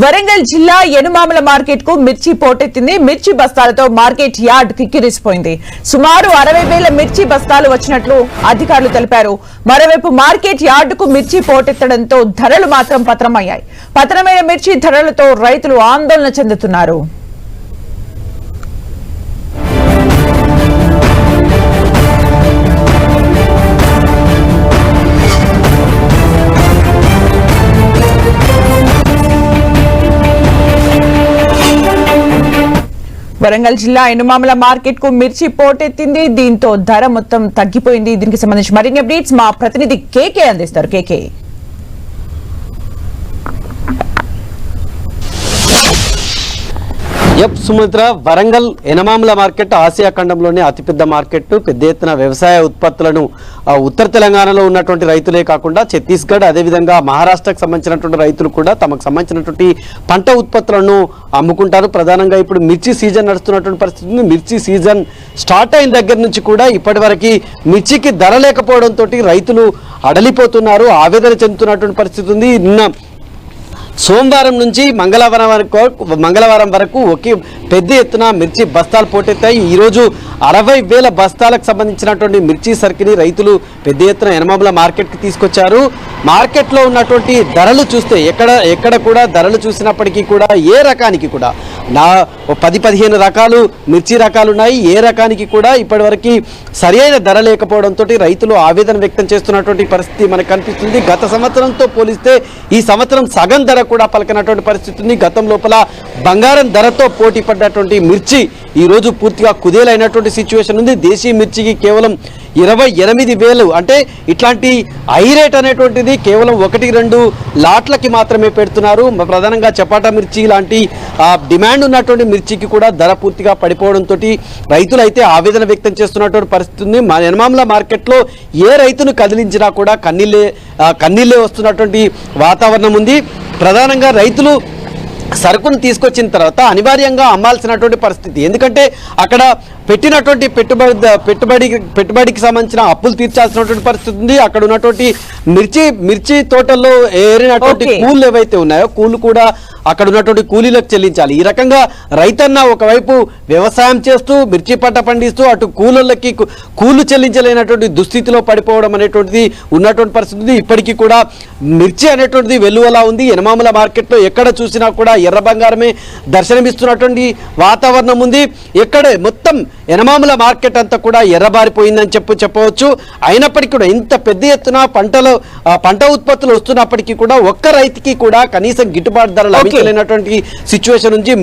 వరంగల్ జిల్లా యనుమాముల మార్కెట్ కు మిర్చి పోటెత్తింది. మిర్చి బస్తాలతో మార్కెట్ యార్డ్ కిక్కిరిసిపోయింది. సుమారు 60,000 మిర్చి బస్తాలు వచ్చినట్లు అధికారులు తెలిపారు. మరోవైపు మార్కెట్ యార్డ్ కు మిర్చి పోటెత్తడంతో ధరలు మాత్రం పతనమయ్యాయి. పతనమైన మిర్చి ధరలతో రైతులు ఆందోళన చెందుతున్నారు. వరంగల్ జిల్లా యనుమాముల మార్కెట్ కు మిర్చి పోటెత్తింది. దీంతో ధర మొత్తం తగ్గిపోయింది. దీనికి సంబంధించి మరిన్ని అప్డేట్స్ మా ప్రతినిధి కేకే అందిస్తారు. కేకే, సుమిత్ర, వరంగల్ యనమాముల మార్కెట్ ఆసియా ఖండంలోనే అతిపెద్ద మార్కెట్. పెద్ద ఎత్తున వ్యవసాయ ఉత్పత్తులను ఉత్తర తెలంగాణలో ఉన్నటువంటి రైతులే కాకుండా ఛత్తీస్గఢ్, అదేవిధంగా మహారాష్ట్రకు సంబంధించినటువంటి రైతులు కూడా తమకు సంబంధించినటువంటి పంట ఉత్పత్తులను అమ్ముకుంటారు. ప్రధానంగా ఇప్పుడు మిర్చి సీజన్ నడుస్తున్నటువంటి పరిస్థితి ఉంది. మిర్చి సీజన్ స్టార్ట్ అయిన దగ్గర నుంచి కూడా ఇప్పటి వరకు మిర్చికి ధర లేకపోవడంతో రైతులు అడలిపోతున్నారు, ఆవేదన చెందుతున్నటువంటి పరిస్థితి ఉంది. నిన్న సోమవారం నుంచి మంగళవారం వరకు ఒకే పెద్ద ఎత్తున మిర్చి బస్తాలు పోటెత్తాయి. ఈరోజు 60,000 బస్తాలకు సంబంధించినటువంటి మిర్చి సరుకుని రైతులు పెద్ద ఎత్తున యనమాముల మార్కెట్కి తీసుకొచ్చారు. మార్కెట్లో ఉన్నటువంటి ధరలు చూస్తే ఎక్కడ కూడా ధరలు చూసినప్పటికీ కూడా ఏ రకానికి కూడా 10-15 రకాలు మిర్చి రకాలు ఉన్నాయి. ఏ రకానికి కూడా ఇప్పటివరకు సరి అయిన ధర లేకపోవడంతో రైతులు ఆవేదన వ్యక్తం చేస్తున్నటువంటి పరిస్థితి మనకు కనిపిస్తుంది. గత సంవత్సరంతో పోలిస్తే ఈ సంవత్సరం సగం ధర కూడా పలకనటువంటి పరిస్థితి ఉంది. గతం లోపల బంగారం ధరతో పోటీ పడ్డటువంటి మిర్చి ఈరోజు పూర్తిగా కుదేలైనటువంటి సిచ్యువేషన్ ఉంది. దేశీ మిర్చికి కేవలం 28,000, అంటే ఇట్లాంటి హై రేట్ అనేటువంటిది కేవలం 1-2 లాట్లకి మాత్రమే పెడుతున్నారు. ప్రధానంగా చపాటా మిర్చి లాంటి డిమాండ్ ఉన్నటువంటి మిర్చికి కూడా ధర పూర్తిగా పడిపోవడంతో రైతులు అయితే ఆవేదన వ్యక్తం చేస్తున్నటువంటి పరిస్థితి ఉంది. మా యనమాముల మార్కెట్లో ఏ రైతును కదిలించినా కూడా కన్నీళ్ళే వస్తున్నటువంటి వాతావరణం ఉంది. ప్రధానంగా రైతులు సరుకును తీసుకొచ్చిన తర్వాత అనివార్యంగా అమ్మాల్సినటువంటి పరిస్థితి. ఎందుకంటే అక్కడ పెట్టినటువంటి పెట్టుబడికి సంబంధించిన అప్పులు తీర్చాల్సినటువంటి పరిస్థితి ఉంది. అక్కడ ఉన్నటువంటి మిర్చి తోటల్లో ఏరినటువంటి కూలీలు ఏవైతే ఉన్నాయో కూలు కూడా అక్కడ ఉన్నటువంటి కూలీలకు చెల్లించాలి. ఈ రకంగా రైతన్న ఒకవైపు వ్యవసాయం చేస్తూ మిర్చి పంట పండిస్తూ అటు కూలీలకి కూలు చెల్లించలేనటువంటి దుస్థితిలో పడిపోవడం అనేటువంటిది ఉన్నటువంటి పరిస్థితి ఉంది. ఇప్పటికీ కూడా మిర్చి అనేటువంటిది వెలువలా ఉంది. యనమాముల మార్కెట్లో ఎక్కడ చూసినా కూడా ఎర్ర బంగారమే దర్శనమిస్తున్నటువంటి వాతావరణం ఉంది. ఎక్కడే మొత్తం యనమాముల మార్కెట్ అంతా కూడా ఎర్రబారిపోయిందని చెప్పవచ్చు. అయినప్పటికీ కూడా ఇంత పెద్ద ఎత్తున పంట ఉత్పత్తులు వస్తున్నప్పటికీ కూడా ఒక్క రైతుకి కూడా కనీసం గిట్టుబాటు ధర లభించలేనటువంటి సిచ్యువేషన్ నుంచి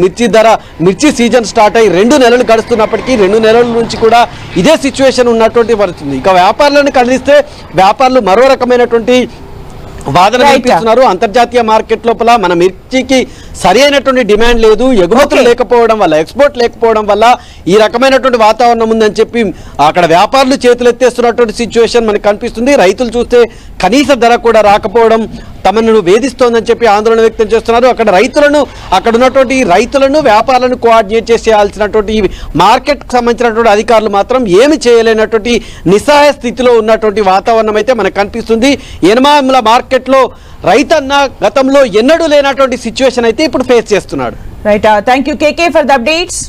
మిర్చి సీజన్ స్టార్ట్ అయ్యి 2 నెలలు గడుస్తున్నప్పటికీ 2 నెలల నుంచి కూడా ఇదే సిచ్యువేషన్ ఉన్నటువంటి పరిస్థితి. ఇక వ్యాపారులను కదిలిస్తే వ్యాపారులు మరో రకమైనటువంటి వాదన వినిపిస్తున్నారు. అంతర్జాతీయ మార్కెట్ లోపల మన మిర్చికి సరి అయినటువంటి డిమాండ్ లేదు, ఎగుమతులు లేకపోవడం వల్ల, ఎక్స్పోర్ట్ లేకపోవడం వల్ల ఈ రకమైనటువంటి వాతావరణం ఉందని చెప్పి అక్కడ వ్యాపారులు చేతులు ఎత్తేస్తున్నటువంటి సిచ్యువేషన్ మనకు కనిపిస్తుంది. రైతులు చూస్తే కనీస ధర కూడా రాకపోవడం తమను వేధిస్తోందని చెప్పి ఆందోళన వ్యక్తం చేస్తున్నారు. అక్కడ ఉన్నటువంటి రైతులను వ్యాపారులను కోఆర్డినేట్ చేయాల్సినటువంటి మార్కెట్కి సంబంధించినటువంటి అధికారులు మాత్రం ఏమి చేయలేనటువంటి నిస్సహాయ స్థితిలో ఉన్నటువంటి వాతావరణం అయితే మనకు కనిపిస్తుంది. యనమాముల మార్కెట్లో రైతన్న గతంలో ఎన్నడూ లేనటువంటి సిచ్యువేషన్ అయితే ఇప్పుడు ఫేస్ చేస్తున్నాడు. Right, thank you KK for the updates.